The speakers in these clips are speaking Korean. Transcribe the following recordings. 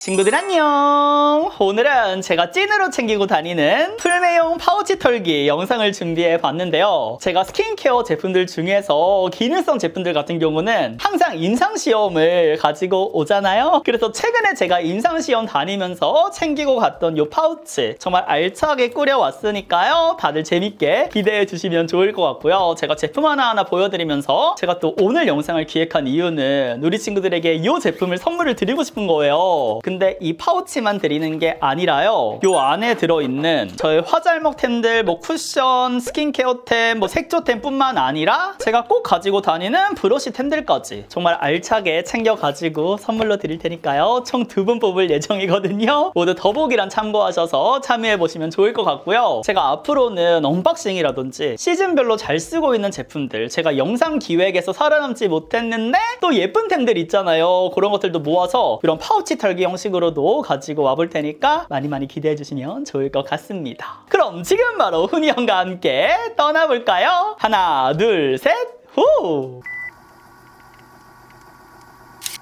친구들 안녕! 오늘은 제가 찐으로 챙기고 다니는 풀매용 파우치 털기 영상을 준비해 봤는데요. 제가 스킨케어 제품들 중에서 기능성 제품들 같은 경우는 항상 임상시험을 가지고 오잖아요. 그래서 최근에 제가 임상시험 다니면서 챙기고 갔던 이 파우치 정말 알차게 꾸려왔으니까요. 다들 재밌게 기대해 주시면 좋을 것 같고요. 제가 제품 하나하나 보여드리면서 제가 또 오늘 영상을 기획한 이유는 우리 친구들에게 이 제품을 선물을 드리고 싶은 거예요. 근데 이 파우치만 드리는 게 아니라요. 요 안에 들어있는 저의 화잘먹템들, 쿠션, 스킨케어템, 색조템 뿐만 아니라 제가 꼭 가지고 다니는 브러쉬템들까지 정말 알차게 챙겨가지고 선물로 드릴 테니까요. 총 2분 뽑을 예정이거든요. 모두 더보기란 참고하셔서 참여해보시면 좋을 것 같고요. 제가 앞으로는 언박싱이라든지 시즌별로 잘 쓰고 있는 제품들, 제가 영상 기획에서 살아남지 못했는데 또 예쁜 템들 있잖아요. 그런 것들도 모아서 이런 파우치 털기 형식으로도 가지고 와볼 테니까 많이 기대해 주시면 좋을 것 같습니다. 그럼 지금 바로 훈이 형과 함께 떠나볼까요? 하나, 둘, 셋, 후!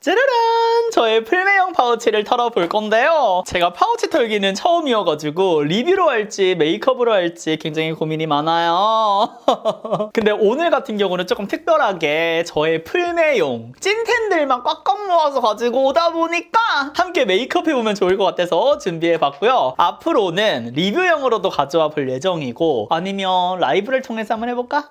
짜라란! 저의 풀매용 파우치를 털어볼 건데요. 제가 파우치 털기는 처음이어가지고 리뷰로 할지 메이크업으로 할지 굉장히 고민이 많아요. 근데 오늘 같은 경우는 조금 특별하게 저의 풀매용 찐텐들만 꽉꽉 모아서 가지고 오다 보니까 함께 메이크업 해보면 좋을 것 같아서 준비해봤고요. 앞으로는 리뷰용으로도 가져와 볼 예정이고 아니면 라이브를 통해서 한번 해볼까?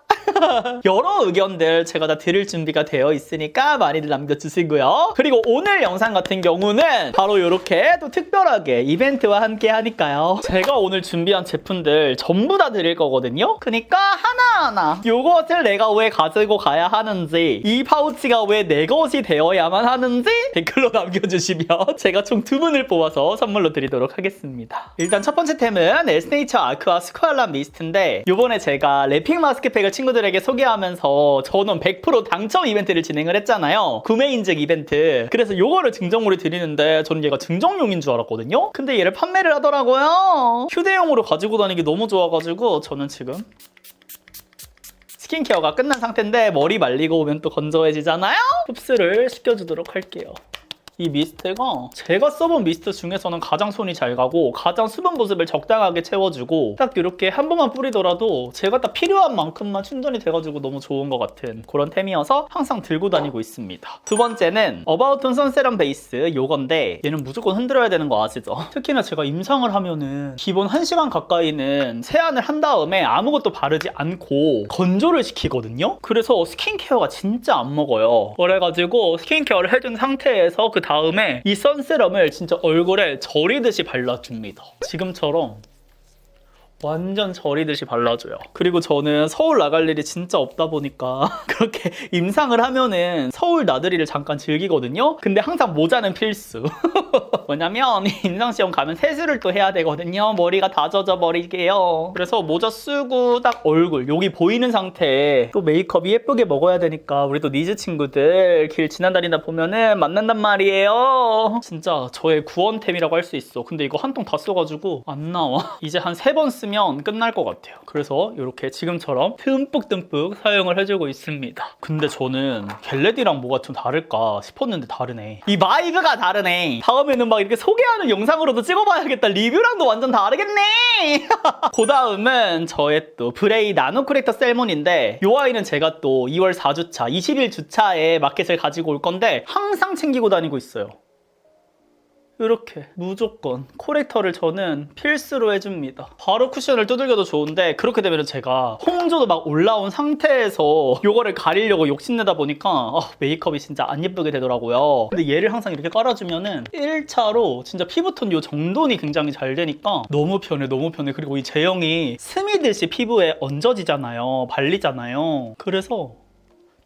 여러 의견들 제가 다 드릴 준비가 되어 있으니까 많이들 남겨주시고요. 그리고 오늘 영상 같은 경우는 바로 이렇게 또 특별하게 이벤트와 함께 하니까요. 제가 오늘 준비한 제품들 전부 다 드릴 거거든요. 그러니까 하나하나 이것을 내가 왜 가지고 가야 하는지, 이 파우치가 왜 내 것이 되어야만 하는지 댓글로 남겨주시면 제가 총 2분을 뽑아서 선물로 드리도록 하겠습니다. 일단 첫 번째 템은 에스네이처 아크아 스퀘알람 미스트인데 이번에 제가 랩핑 마스크팩을 친구들에게 소개하면서 저는 100% 당첨 이벤트를 진행을 했잖아요. 구매 인증 이벤트. 그래서 이거를 증정으로 드리는데 저는 얘가 증정용인 줄 알았거든요. 근데 얘를 판매를 하더라고요. 휴대용으로 가지고 다니기 너무 좋아가지고 저는 지금 스킨케어가 끝난 상태인데 머리 말리고 오면 또 건조해지잖아요? 흡수를 시켜주도록 할게요. 이 미스트가 제가 써본 미스트 중에서는 가장 손이 잘 가고 가장 수분 보습을 적당하게 채워주고 딱 이렇게 한 번만 뿌리더라도 제가 딱 필요한 만큼만 충전이 돼가지고 너무 좋은 것 같은 그런 템이어서 항상 들고 다니고 있습니다. 두 번째는 어바웃톤 선세럼 베이스 요건데 얘는 무조건 흔들어야 되는 거 아시죠? 특히나 제가 임상을 하면은 기본 1시간 가까이는 세안을 한 다음에 아무것도 바르지 않고 건조를 시키거든요? 그래서 스킨케어가 진짜 안 먹어요. 그래가지고 스킨케어를 해준 상태에서 그 다음에 이 선세럼을 진짜 얼굴에 절이듯이 발라줍니다. 지금처럼 완전 절이듯이 발라줘요. 그리고 저는 서울 나갈 일이 진짜 없다 보니까 그렇게 임상을 하면은 서울 나들이를 잠깐 즐기거든요. 근데 항상 모자는 필수. 왜냐면 임상시험 가면 세수를 또 해야 되거든요. 머리가 다 젖어 버리게요. 그래서 모자 쓰고 딱 얼굴 여기 보이는 상태에 또 메이크업이 예쁘게 먹어야 되니까 우리 또 니즈 친구들 길 지나다니다 보면은 만난단 말이에요. 진짜 저의 구원템이라고 할 수 있어. 근데 이거 한 통 다 써가지고 안 나와. 이제 한 3번 쓰면 끝날 것 같아요. 그래서 이렇게 지금처럼 듬뿍듬뿍 사용을 해주고 있습니다. 근데 저는 겟레디랑 뭐가 좀 다를까 싶었는데 다르네. 이 바이브가 다르네. 다음에는 막 이렇게 소개하는 영상으로도 찍어봐야겠다. 리뷰랑도 완전 다르겠네. 그 다음은 저의 또 브레이 나노 코렉터 셀몬인데 이 아이는 제가 또 2월 4주차 21주차에 마켓을 가지고 올 건데 항상 챙기고 다니고 있어요. 이렇게 무조건 코렉터를 저는 필수로 해줍니다. 바로 쿠션을 두들겨도 좋은데 그렇게 되면 제가 홍조도 막 올라온 상태에서 이거를 가리려고 욕심내다 보니까 메이크업이 진짜 안 예쁘게 되더라고요. 근데 얘를 항상 이렇게 깔아주면은 1차로 진짜 피부톤 요 정돈이 굉장히 잘 되니까 너무 편해. 그리고 이 제형이 스미듯이 피부에 얹어지잖아요. 발리잖아요. 그래서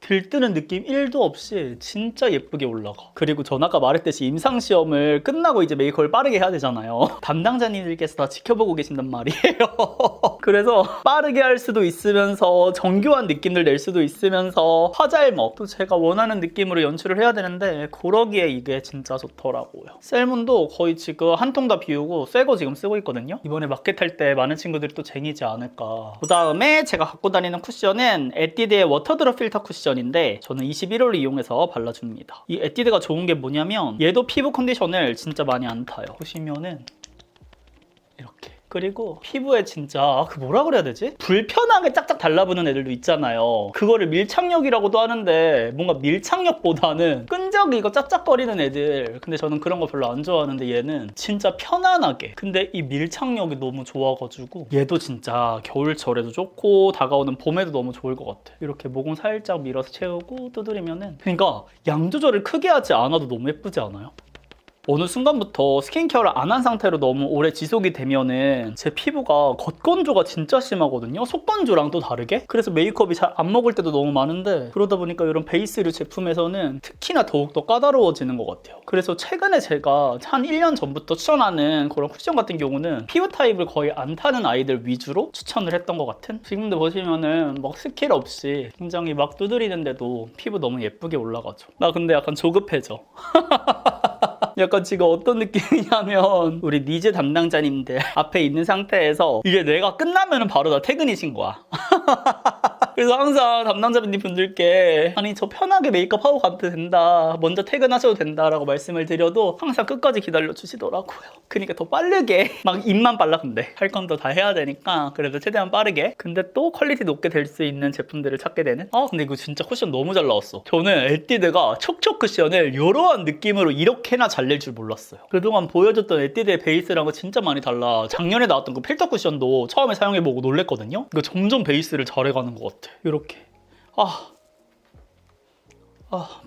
들뜨는 느낌 1도 없이 진짜 예쁘게 올라가. 그리고 전 아까 말했듯이 임상시험을 끝나고 이제 메이크업을 빠르게 해야 되잖아요. 담당자님들께서 다 지켜보고 계신단 말이에요. 그래서 빠르게 할 수도 있으면서 정교한 느낌을 낼 수도 있으면서 화잘먹 또 제가 원하는 느낌으로 연출을 해야 되는데 그러기에 이게 진짜 좋더라고요. 셀문도 거의 지금 한 통 다 비우고 새 거 지금 쓰고 있거든요. 이번에 마켓 할 때 많은 친구들이 또 쟁이지 않을까. 그 다음에 제가 갖고 다니는 쿠션은 에뛰드의 워터드롭 필터 쿠션인데 저는 21호를 이용해서 발라줍니다. 이 에뛰드가 좋은 게 뭐냐면 얘도 피부 컨디션을 진짜 많이 안 타요. 보시면은 이렇게. 그리고 피부에 진짜 그 뭐라 그래야 되지? 불편하게 짝짝 달라붙는 애들도 있잖아요. 그거를 밀착력이라고도 하는데 뭔가 밀착력보다는 끈적이고 짝짝거리는 애들. 근데 저는 그런 거 별로 안 좋아하는데 얘는 진짜 편안하게. 근데 이 밀착력이 너무 좋아가지고 얘도 진짜 겨울철에도 좋고 다가오는 봄에도 너무 좋을 것 같아. 이렇게 모공 살짝 밀어서 채우고 두드리면은 그러니까 양 조절을 크게 하지 않아도 너무 예쁘지 않아요? 어느 순간부터 스킨케어를 안 한 상태로 너무 오래 지속이 되면은 제 피부가 겉건조가 진짜 심하거든요. 속건조랑 또 다르게. 그래서 메이크업이 잘 안 먹을 때도 너무 많은데 그러다 보니까 이런 베이스류 제품에서는 특히나 더욱더 까다로워지는 것 같아요. 그래서 최근에 제가 한 1년 전부터 추천하는 그런 쿠션 같은 경우는 피부 타입을 거의 안 타는 아이들 위주로 추천을 했던 것 같은. 지금도 보시면은 막 스킬 없이 굉장히 막 두드리는데도 피부 너무 예쁘게 올라가죠. 나 근데 약간 조급해져. 약간 지금 어떤 느낌이냐면 우리 니즈 담당자님들 앞에 있는 상태에서 이게 내가 끝나면 바로 다 퇴근이신 거야. 그래서 항상 담당자님 분들께 아니 저 편하게 메이크업 하고 가도 된다, 먼저 퇴근하셔도 된다라고 말씀을 드려도 항상 끝까지 기다려 주시더라고요. 그러니까 더 빠르게 막 입만 빨라. 근데 할 건 더 다 해야 되니까 그래도 최대한 빠르게 근데 또 퀄리티 높게 될 수 있는 제품들을 찾게 되는. 근데 이거 진짜 쿠션 너무 잘 나왔어. 저는 에뛰드가 촉촉 쿠션을 이러한 느낌으로 이렇게나 잘 낼 줄 몰랐어요. 그동안 보여줬던 에뛰드의 베이스랑은 진짜 많이 달라. 작년에 나왔던 그 필터 쿠션도 처음에 사용해보고 놀랬거든요. 이거 점점 베이스를 잘해가는 것 같아. 이렇게.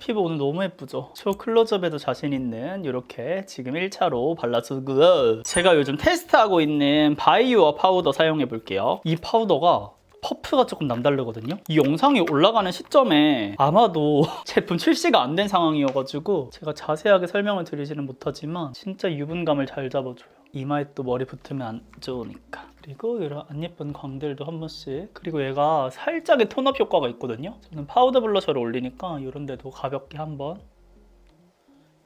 피부 오늘 너무 예쁘죠? 저 클로즈업에도 자신 있는 이렇게 지금 1차로 발라주고 제가 요즘 테스트하고 있는 바이유어 파우더 사용해 볼게요. 이 파우더가 퍼프가 조금 남다르거든요. 이 영상이 올라가는 시점에 아마도 제품 출시가 안 된 상황이어가지고 제가 자세하게 설명을 드리지는 못하지만 진짜 유분감을 잘 잡아줘요. 이마에 또 머리 붙으면 안 좋으니까. 그리고 이런 안 예쁜 광들도 한 번씩. 그리고 얘가 살짝의 톤업 효과가 있거든요. 저는 파우더 블러셔를 올리니까 이런 데도 가볍게 한번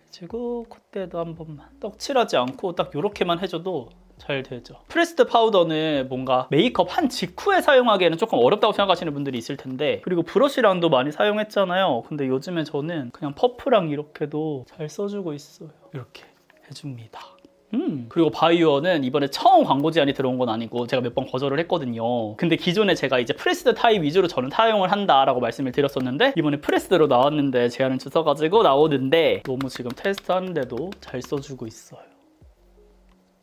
해주고 콧대도 한 번만. 떡칠하지 않고 딱 이렇게만 해줘도 잘 되죠. 프레스드 파우더는 뭔가 메이크업 한 직후에 사용하기에는 조금 어렵다고 생각하시는 분들이 있을 텐데 그리고 브러쉬랑도 많이 사용했잖아요. 근데 요즘에 저는 그냥 퍼프랑 이렇게도 잘 써주고 있어요. 이렇게 해줍니다. 그리고 바이유어는 이번에 처음 광고 제안이 들어온 건 아니고 제가 몇 번 거절을 했거든요. 근데 기존에 제가 이제 프레스드 타입 위주로 저는 사용을 한다라고 말씀을 드렸었는데 이번에 프레스드로 나왔는데 제안을 주셔가지고 나오는데 너무 지금 테스트하는데도 잘 써주고 있어요.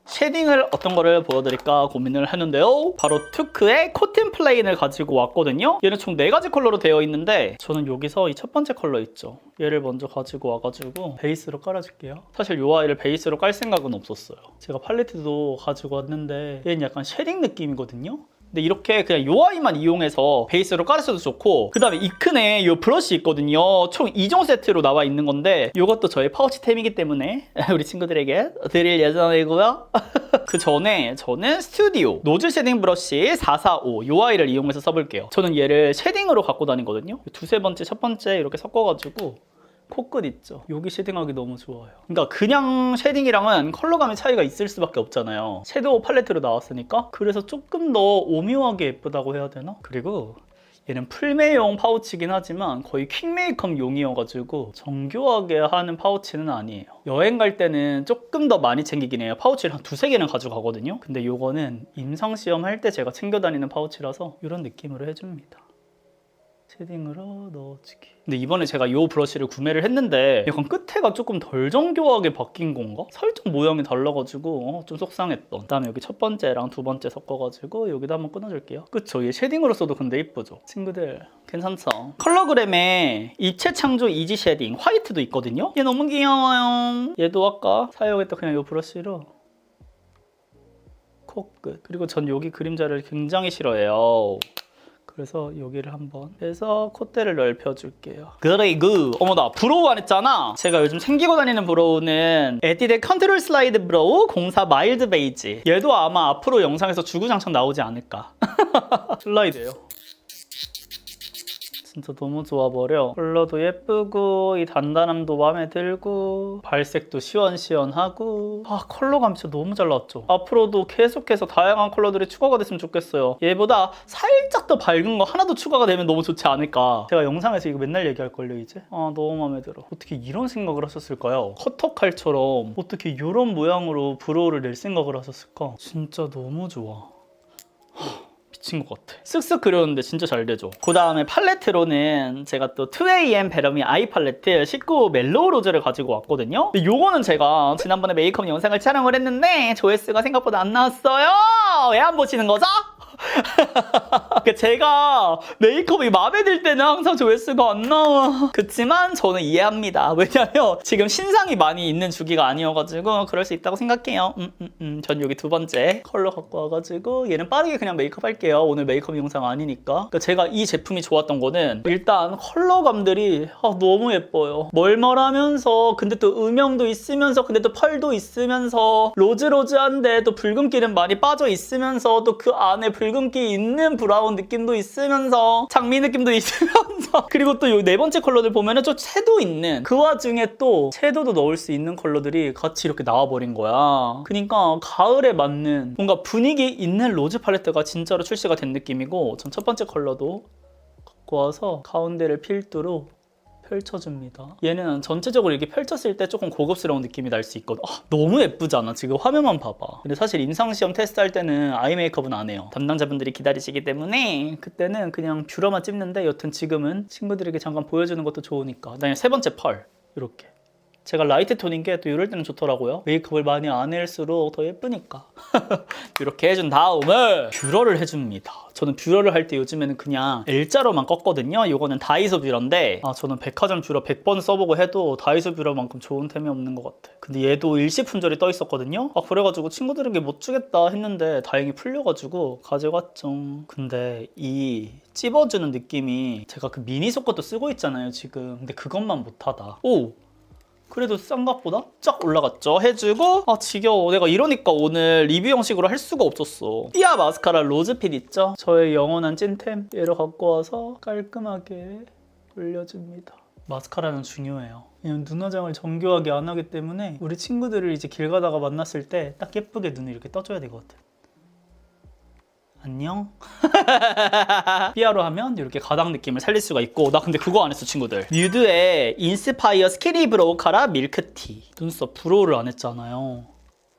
쉐딩을 어떤 거를 보여드릴까 고민을 했는데요. 바로 투크의 코튼 플레인을 가지고 왔거든요. 얘는 총 4가지 컬러로 되어 있는데 저는 여기서 이 첫 번째 컬러 있죠. 얘를 먼저 가지고 와가지고 베이스로 깔아줄게요. 사실 이 아이를 베이스로 깔 생각은 없었어요. 제가 팔레트도 가지고 왔는데 얘는 약간 쉐딩 느낌이거든요. 근데 이렇게 그냥 이 아이만 이용해서 베이스로 깔으셔도 좋고 그 다음에 이큰의 이 브러쉬 있거든요. 총 2종 세트로 나와 있는 건데 이것도 저의 파우치템이기 때문에 우리 친구들에게 드릴 예정이고요. 그 전에 저는 스튜디오 노즐 쉐딩 브러쉬 445 이 아이를 이용해서 써볼게요. 저는 얘를 쉐딩으로 갖고 다니거든요. 두세 번째, 첫 번째 이렇게 섞어가지고 코끝 있죠? 여기 쉐딩하기 너무 좋아요. 그러니까 그냥 쉐딩이랑은 컬러감의 차이가 있을 수밖에 없잖아요. 섀도우 팔레트로 나왔으니까. 그래서 조금 더 오묘하게 예쁘다고 해야 되나? 그리고 얘는 풀메용 파우치긴 하지만 거의 퀵 메이크업용이어가지고 정교하게 하는 파우치는 아니에요. 여행 갈 때는 조금 더 많이 챙기긴 해요. 파우치를 한 2-3개는 가져가거든요. 근데 이거는 임상시험 할 때 제가 챙겨 다니는 파우치라서 이런 느낌으로 해줍니다. 쉐딩으로 넣어주기. 근데 이번에 제가 이 브러쉬를 구매를 했는데 약간 끝에가 조금 덜 정교하게 바뀐 건가? 살짝 모양이 달라가지고 좀 속상했던. 그다음에 여기 첫 번째랑 두 번째 섞어가지고 여기다 한번 끊어줄게요. 그쵸? 얘 쉐딩으로 써도 근데 이쁘죠? 친구들 괜찮죠? 컬러그램에 입체 창조 이지 쉐딩 화이트도 있거든요? 얘 너무 귀여워요. 얘도 아까 사용했던 그냥 이 브러쉬로 코끝. 그리고 전 여기 그림자를 굉장히 싫어해요. 그래서 여기를 한번 해서 콧대를 넓혀줄게요. 그리고 어머 나 브로우 안 했잖아. 제가 요즘 챙기고 다니는 브로우는 에뛰드의 컨트롤 슬라이드 브로우 04 마일드 베이지. 얘도 아마 앞으로 영상에서 주구장창 나오지 않을까. 슬라이드예요. 진짜 너무 좋아버려. 컬러도 예쁘고 이 단단함도 마음에 들고 발색도 시원시원하고 컬러감 진짜 너무 잘 나왔죠. 앞으로도 계속해서 다양한 컬러들이 추가가 됐으면 좋겠어요. 얘보다 살짝 더 밝은 거 하나 더 추가가 되면 너무 좋지 않을까. 제가 영상에서 이거 맨날 얘기할걸요 이제. 너무 마음에 들어. 어떻게 이런 생각을 하셨을까요? 커터칼처럼 어떻게 이런 모양으로 브로우를 낼 생각을 하셨을까? 진짜 너무 좋아. 미친 것 같아. 쓱쓱 그렸는데 진짜 잘 되죠. 그 다음에 팔레트로는 제가 또 2AM 베러미 아이 팔레트 19 멜로우 로즈를 가지고 왔거든요. 근데 요거는 제가 지난번에 메이크업 영상을 촬영을 했는데 조회수가 생각보다 안 나왔어요. 왜 안 보시는 거죠? 제가 메이크업이 마음에 들 때는 항상 조회수가 안 나와. 그치만 저는 이해합니다. 왜냐면 지금 신상이 많이 있는 주기가 아니어가지고 그럴 수 있다고 생각해요. 전 여기 두 번째 컬러 갖고 와가지고 얘는 빠르게 그냥 메이크업 할게요. 오늘 메이크업 영상 아니니까. 그러니까 제가 이 제품이 좋았던 거는 일단 컬러감들이 너무 예뻐요. 멀멀하면서 근데 또 음영도 있으면서 근데 또 펄도 있으면서 로즈로즈한데 또 붉은기는 많이 빠져 있으면서 또 그 안에 붉은기 있는 브라운 느낌도 있으면서 장미 느낌도 있으면서 그리고 또 이 네 번째 컬러들 보면은 좀 채도 있는 그 와중에 또 채도도 넣을 수 있는 컬러들이 같이 이렇게 나와버린 거야. 그러니까 가을에 맞는 뭔가 분위기 있는 로즈 팔레트가 진짜로 출시가 된 느낌이고 전 첫 번째 컬러도 갖고 와서 가운데를 필두로 펼쳐줍니다. 얘는 전체적으로 이렇게 펼쳤을 때 조금 고급스러운 느낌이 날 수 있거든. 너무 예쁘잖아. 지금 화면만 봐봐. 근데 사실 임상시험 테스트할 때는 아이 메이크업은 안 해요. 담당자분들이 기다리시기 때문에 그때는 그냥 뷰러만 찝는데 여튼 지금은 친구들에게 잠깐 보여주는 것도 좋으니까. 그다음에 세 번째 펄 이렇게. 제가 라이트 톤인 게 또 이럴 때는 좋더라고요. 메이크업을 많이 안 할수록 더 예쁘니까. 이렇게 해준 다음에 뷰러를 해줍니다. 저는 뷰러를 할 때 요즘에는 그냥 L자로만 껐거든요. 이거는 다이소 뷰러인데 저는 백화점 뷰러 100번 써보고 해도 다이소 뷰러만큼 좋은 템이 없는 것 같아. 근데 얘도 일시품절이 떠 있었거든요. 그래가지고 친구들에게 못 주겠다 했는데 다행히 풀려가지고 가져갔죠. 근데 이 찝어주는 느낌이 제가 그 미니소 것도 쓰고 있잖아요 지금. 근데 그것만 못하다. 그래도 쌍각보다 쫙 올라갔죠. 해주고 지겨워. 내가 이러니까 오늘 리뷰 형식으로 할 수가 없었어. 삐아 마스카라 로즈핏 있죠? 저의 영원한 찐템. 얘를 갖고 와서 깔끔하게 올려줍니다. 마스카라는 중요해요. 왜냐면 눈 화장을 정교하게 안 하기 때문에 우리 친구들을 이제 길 가다가 만났을 때 딱 예쁘게 눈을 이렇게 떠줘야 되거든. 안녕? 삐아로 하면 이렇게 가닥 느낌을 살릴 수가 있고 나 근데 그거 안 했어 친구들. 뮤드의 인스파이어 스키니 브로우 카라 밀크티. 눈썹 브로우를 안 했잖아요.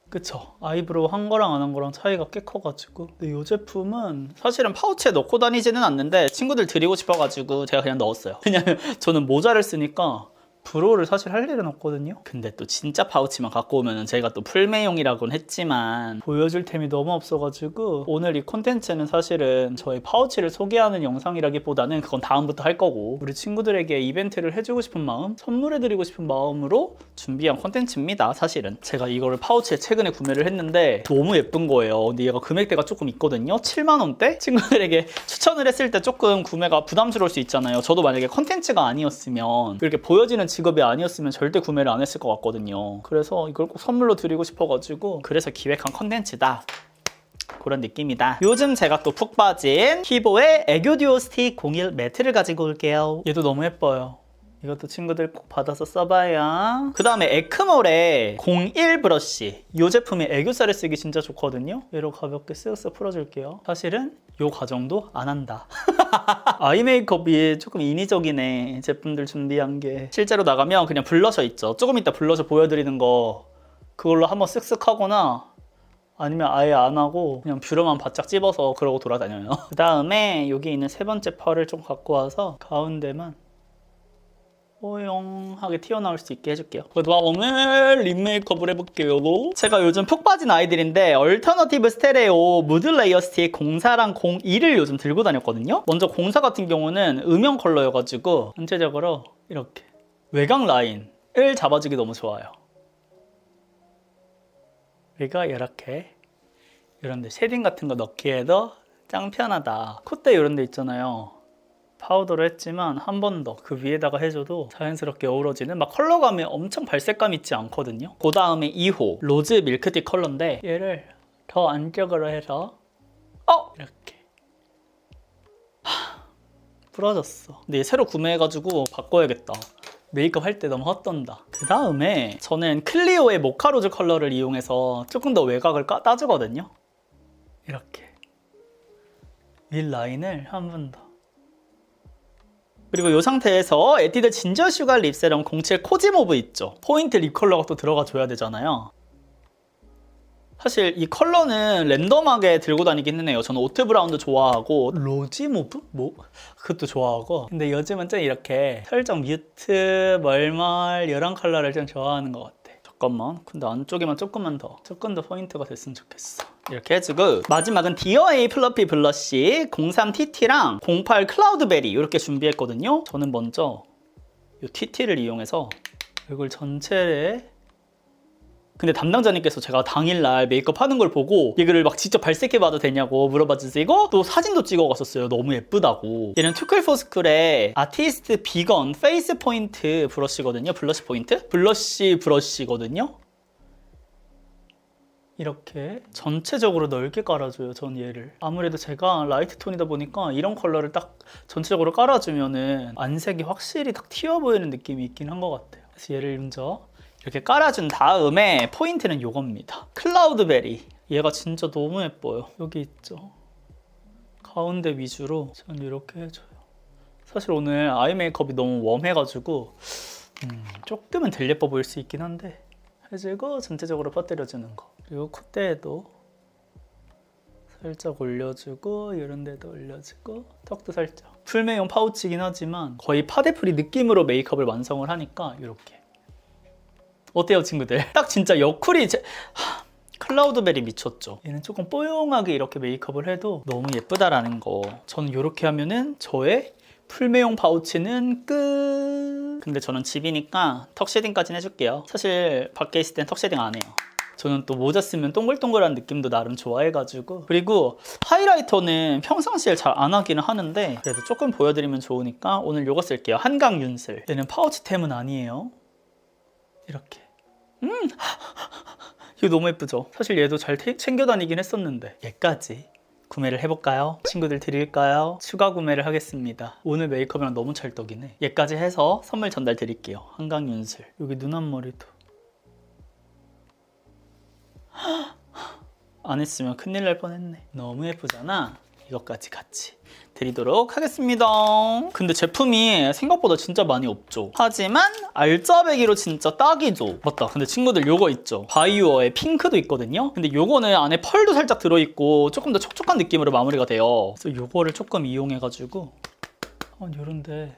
그쵸? 아이브로우 한 거랑 안 한 거랑 차이가 꽤 커가지고. 근데 이 제품은 사실은 파우치에 넣고 다니지는 않는데 친구들 드리고 싶어가지고 제가 그냥 넣었어요. 왜냐면 저는 모자를 쓰니까 브로우를 사실 할 일은 없거든요. 근데 또 진짜 파우치만 갖고 오면은 제가 또 풀매용이라고는 했지만 보여줄 템이 너무 없어가지고 오늘 이 콘텐츠는 사실은 저의 파우치를 소개하는 영상이라기보다는 그건 다음부터 할 거고 우리 친구들에게 이벤트를 해주고 싶은 마음, 선물해드리고 싶은 마음으로 준비한 콘텐츠입니다. 사실은 제가 이거를 파우치에 최근에 구매를 했는데 너무 예쁜 거예요. 근데 얘가 금액대가 조금 있거든요. 7만 원대? 친구들에게 추천을 했을 때 조금 구매가 부담스러울 수 있잖아요. 저도 만약에 콘텐츠가 아니었으면 이렇게 보여지는 직업이 아니었으면 절대 구매를 안 했을 것 같거든요. 그래서 이걸 꼭 선물로 드리고 싶어가지고 그래서 기획한 컨텐츠다. 그런 느낌이다. 요즘 제가 또 푹 빠진 키보의 애교 듀오 스틱 01 매트를 가지고 올게요. 얘도 너무 예뻐요. 이것도 친구들 꼭 받아서 써봐요. 그 다음에 에크몰의 01 브러쉬. 이 제품이 애교살을 쓰기 진짜 좋거든요. 얘로 가볍게 쓱쓱 풀어줄게요. 사실은 이 과정도 안 한다. 아이 메이크업이 조금 인위적이네. 제품들 준비한 게. 실제로 나가면 그냥 블러셔 있죠. 조금 이따 블러셔 보여드리는 거 그걸로 한번 쓱쓱 하거나 아니면 아예 안 하고 그냥 뷰러만 바짝 찝어서 그러고 돌아다녀요. 그 다음에 여기 있는 세 번째 펄을 좀 갖고 와서 가운데만 뽀용하게 튀어나올 수 있게 해줄게요. 그 다음에 립 메이크업을 해볼게요. 제가 요즘 푹 빠진 아이들인데 얼터너티브 스테레오 무드 레이어 스틱 04랑 02를 요즘 들고 다녔거든요. 먼저 04 같은 경우는 음영 컬러여가지고 전체적으로 이렇게 외곽 라인을 잡아주기 너무 좋아요. 우리가 이렇게 이런데 쉐딩 같은 거 넣기에도 짱 편하다. 콧대 이런 데 있잖아요. 파우더로 했지만 한 번 더 그 위에다가 해줘도 자연스럽게 어우러지는 막 컬러감이 엄청 발색감 있지 않거든요. 그 다음에 2호 로즈 밀크티 컬러인데 얘를 더 안쪽으로 해서 이렇게 부러졌어. 근데 얘 새로 구매해가지고 바꿔야겠다. 메이크업 할 때 너무 헛돈다. 그 다음에 저는 클리오의 모카로즈 컬러를 이용해서 조금 더 외곽을 따주거든요. 이렇게 윗 라인을 한 번 더. 그리고 이 상태에서 에뛰드 진저 슈가 립 세럼 07 코지모브 있죠. 포인트 립 컬러가 또 들어가 줘야 되잖아요. 사실 이 컬러는 랜덤하게 들고 다니긴 해요. 저는 오트 브라운도 좋아하고 로지모브? 그것도 좋아하고. 근데 요즘은 좀 이렇게 살짝 뮤트, 멀멀 이런 컬러를 좀 좋아하는 것 같아. 잠깐만, 근데 안쪽에만 조금 더 포인트가 됐으면 좋겠어. 이렇게 해주고 마지막은 디어에이 플러피 블러쉬 03TT랑 08 클라우드베리 이렇게 준비했거든요. 저는 먼저 이 TT를 이용해서 얼굴 전체에, 근데 담당자님께서 제가 당일날 메이크업 하는 걸 보고 이거를 막 직접 발색해봐도 되냐고 물어봐 주시고 또 사진도 찍어 갔었어요. 너무 예쁘다고. 얘는 투클포스쿨의 아티스트 비건 페이스 포인트 브러쉬거든요. 블러쉬 포인트? 블러쉬 브러쉬거든요. 이렇게 전체적으로 넓게 깔아줘요. 전 얘를. 아무래도 제가 라이트 톤이다 보니까 이런 컬러를 딱 전체적으로 깔아주면은 안색이 확실히 딱 튀어 보이는 느낌이 있긴 한 것 같아요. 그래서 얘를 먼저 이렇게 깔아준 다음에 포인트는 요겁니다. 클라우드베리. 얘가 진짜 너무 예뻐요. 여기 있죠. 가운데 위주로 전 이렇게 해줘요. 사실 오늘 아이 메이크업이 너무 웜해가지고 조금은 덜 예뻐 보일 수 있긴 한데 해주고 전체적으로 퍼뜨려주는 거. 그리고 콧대에도 살짝 올려주고 이런 데도 올려주고 턱도 살짝. 풀메용 파우치긴 하지만 거의 파데프리 느낌으로 메이크업을 완성을 하니까 이렇게. 어때요 친구들? 딱 진짜 여쿨이 클라우드베리 미쳤죠? 얘는 조금 뽀용하게 이렇게 메이크업을 해도 너무 예쁘다라는 거. 저는 이렇게 하면은 저의 풀메용 파우치는 끝. 근데 저는 집이니까 턱 쉐딩까지는 해줄게요. 사실 밖에 있을 땐 턱 쉐딩 안 해요. 저는 또 모자 쓰면 동글동글한 느낌도 나름 좋아해가지고. 그리고 하이라이터는 평상시에 잘 안 하기는 하는데 그래도 조금 보여드리면 좋으니까 오늘 요거 쓸게요. 한강 윤슬. 얘는 파우치템은 아니에요. 이렇게. 이거 너무 예쁘죠? 사실 얘도 잘 챙겨 다니긴 했었는데 얘까지 구매를 해볼까요? 친구들 드릴까요? 추가 구매를 하겠습니다. 오늘 메이크업이랑 너무 찰떡이네. 얘까지 해서 선물 전달 드릴게요. 한강 윤슬. 여기 눈 앞머리도 안 했으면 큰일 날 뻔했네. 너무 예쁘잖아. 이것까지 같이 드리도록 하겠습니다. 근데 제품이 생각보다 진짜 많이 없죠. 하지만 알짜배기로 진짜 딱이죠. 맞다. 근데 친구들 요거 있죠. 바이오의 핑크도 있거든요. 근데 요거는 안에 펄도 살짝 들어있고 조금 더 촉촉한 느낌으로 마무리가 돼요. 그래서 요거를 조금 이용해가지고 요런데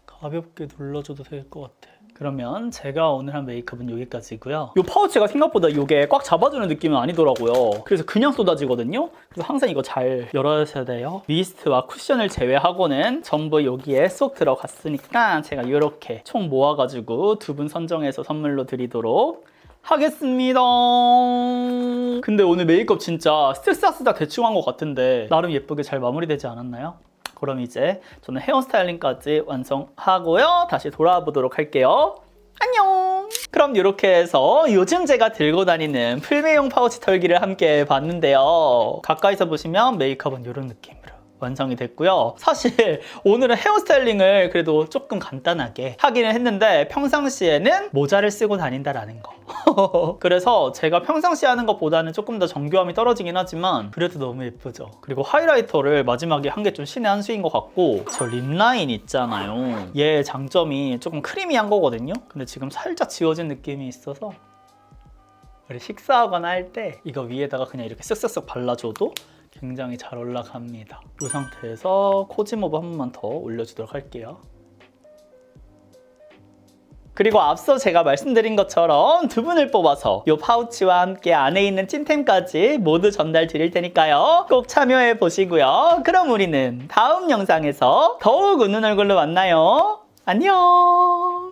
가볍게 눌러줘도 될 것 같아. 그러면 제가 오늘 한 메이크업은 여기까지고요. 이 파우치가 생각보다 이게 꽉 잡아주는 느낌은 아니더라고요. 그래서 그냥 쏟아지거든요. 그래서 항상 이거 잘 열어주셔야 돼요. 미스트와 쿠션을 제외하고는 전부 여기에 쏙 들어갔으니까 제가 이렇게 총 모아가지고 두 분 선정해서 선물로 드리도록 하겠습니다. 근데 오늘 메이크업 진짜 쓱싹쓱싹 대충 한 것 같은데 나름 예쁘게 잘 마무리되지 않았나요? 그럼 이제 저는 헤어스타일링까지 완성하고요. 다시 돌아보도록 할게요. 안녕! 그럼 이렇게 해서 요즘 제가 들고 다니는 풀메용 파우치 털기를 함께 봤는데요. 가까이서 보시면 메이크업은 이런 느낌으로 완성이 됐고요. 사실 오늘은 헤어스타일링을 그래도 조금 간단하게 하기는 했는데 평상시에는 모자를 쓰고 다닌다라는 거. 그래서 제가 평상시에 하는 것보다는 조금 더 정교함이 떨어지긴 하지만 그래도 너무 예쁘죠. 그리고 하이라이터를 마지막에 한 게 좀 신의 한 수인 것 같고 저 립라인 있잖아요. 얘 장점이 조금 크리미한 거거든요. 근데 지금 살짝 지워진 느낌이 있어서 우리 식사하거나 할 때 이거 위에다가 그냥 이렇게 쓱쓱쓱 발라줘도 굉장히 잘 올라갑니다. 이 상태에서 코지모브 한 번만 더 올려주도록 할게요. 그리고 앞서 제가 말씀드린 것처럼 두 분을 뽑아서 이 파우치와 함께 안에 있는 찐템까지 모두 전달 드릴 테니까요. 꼭 참여해 보시고요. 그럼 우리는 다음 영상에서 더욱 웃는 얼굴로 만나요. 안녕!